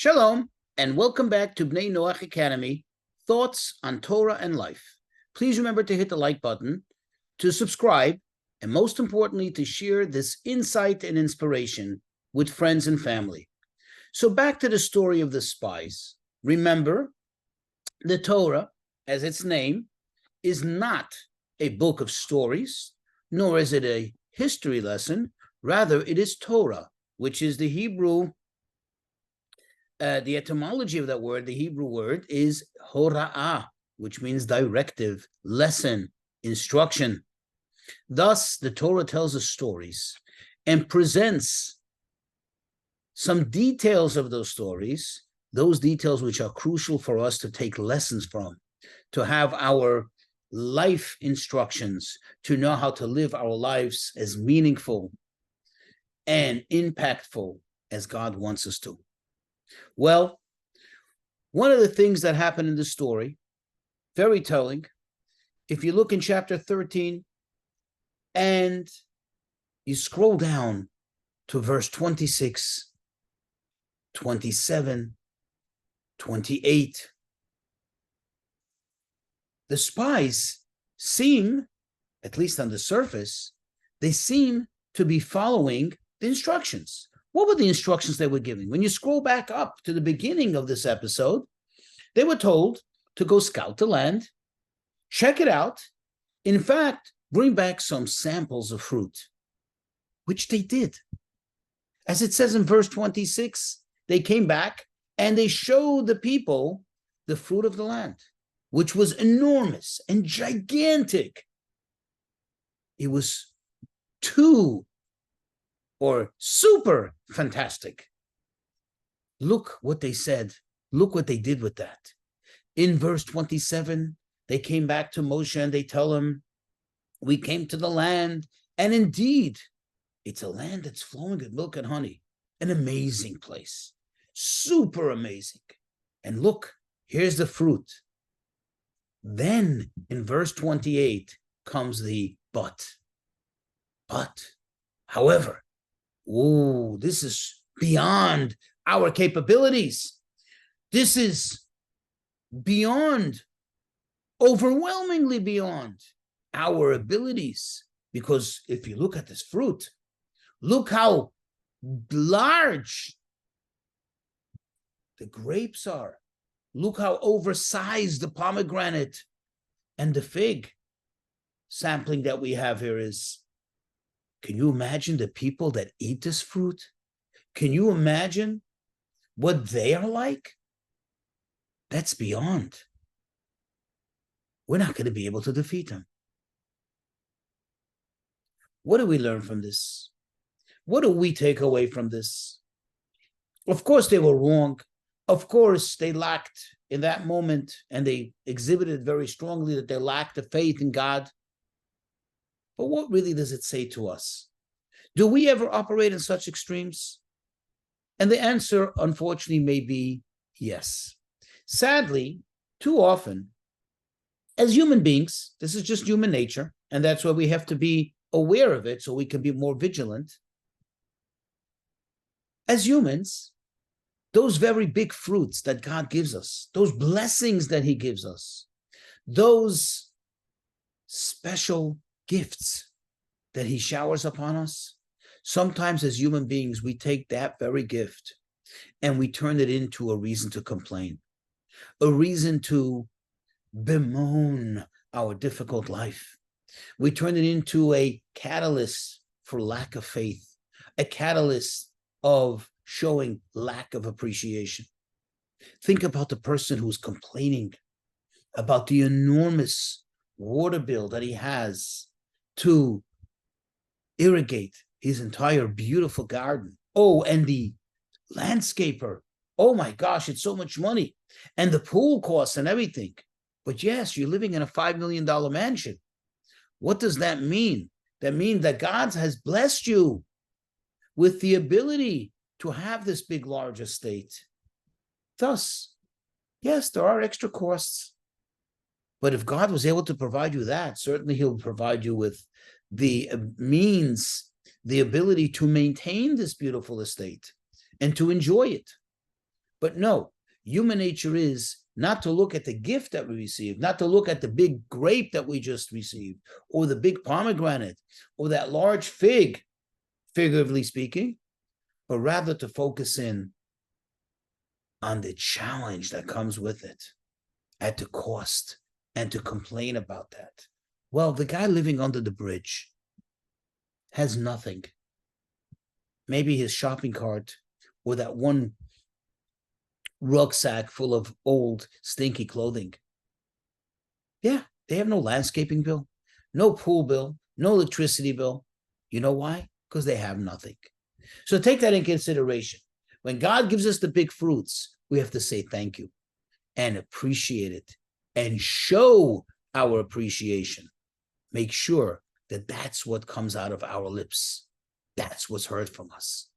Shalom, and welcome back to Bnei Noach Academy, Thoughts on Torah and Life. Please remember to hit the like button, to subscribe, and most importantly, to share this insight and inspiration with friends and family. So back to the story of the spies. Remember, the Torah, as its name, is not a book of stories, nor is it a history lesson. Rather, it is Torah, which is the Hebrew. The etymology of that word, the Hebrew word, is hora'ah, which means directive, lesson, instruction. Thus, the Torah tells us stories and presents some details of those stories, those details which are crucial for us to take lessons from, to have our life instructions, to know how to live our lives as meaningful and impactful as God wants us to. Well, one of the things that happened in the story, very telling, if you look in chapter 13 and you scroll down to verse 26, 27, 28, the spies seem, at least on the surface, they seem to be following the instructions. What were the instructions they were giving? When you scroll back up to the beginning of this episode, they were told to go scout the land, check it out, in fact, bring back some samples of fruit, which they did. As it says in verse 26, they came back and they showed the people the fruit of the land, which was enormous and gigantic. It was super fantastic. Look what they said. Look what they did with that. In verse 27, they came back to Moshe and they tell him, we came to the land, and indeed, it's a land that's flowing with milk and honey. An amazing place. Super amazing. And look, here's the fruit. Then in verse 28 comes the but. However, this is beyond our capabilities. This is beyond, overwhelmingly beyond our abilities. Because if you look at this fruit, look how large the grapes are. Look how oversized the pomegranate and the fig sampling that we have here is. Can you imagine the people that eat this fruit? Can you imagine what they are like? That's beyond. We're not going to be able to defeat them. What do we learn from this? What do we take away from this? Of course, they were wrong. Of course, they lacked in that moment, and they exhibited very strongly that they lacked the faith in God. But what really does it say to us? Do we ever operate in such extremes? And the answer, unfortunately, may be yes. Sadly, too often, as human beings, this is just human nature, and that's why we have to be aware of it so we can be more vigilant. As humans, those very big fruits that God gives us, those blessings that He gives us, those special gifts that He showers upon us, sometimes as human beings, we take that very gift and we turn it into a reason to complain, a reason to bemoan our difficult life. We turn it into a catalyst for lack of faith, a catalyst of showing lack of appreciation. Think about the person who's complaining about the enormous water bill that he has to irrigate his entire beautiful garden. Oh, and the landscaper. Oh my gosh, it's so much money. And the pool costs and everything. But yes, you're living in a $5 million mansion. What does that mean? That means that God has blessed you with the ability to have this big, large estate. Thus, yes, there are extra costs. But if God was able to provide you that, certainly He'll provide you with the means, the ability to maintain this beautiful estate and to enjoy it. But no, human nature is not to look at the gift that we received, not to look at the big grape that we just received, or the big pomegranate, or that large fig, figuratively speaking, but rather to focus in on the challenge that comes with it, at the cost, and to complain about that. Well, the guy living under the bridge has nothing. Maybe his shopping cart or that one rucksack full of old, stinky clothing. Yeah, they have no landscaping bill, no pool bill, no electricity bill. You know why? Because they have nothing. So take that in consideration. When God gives us the big fruits, we have to say thank you and appreciate it and show our appreciation. Make sure that that's what comes out of our lips. That's what's heard from us.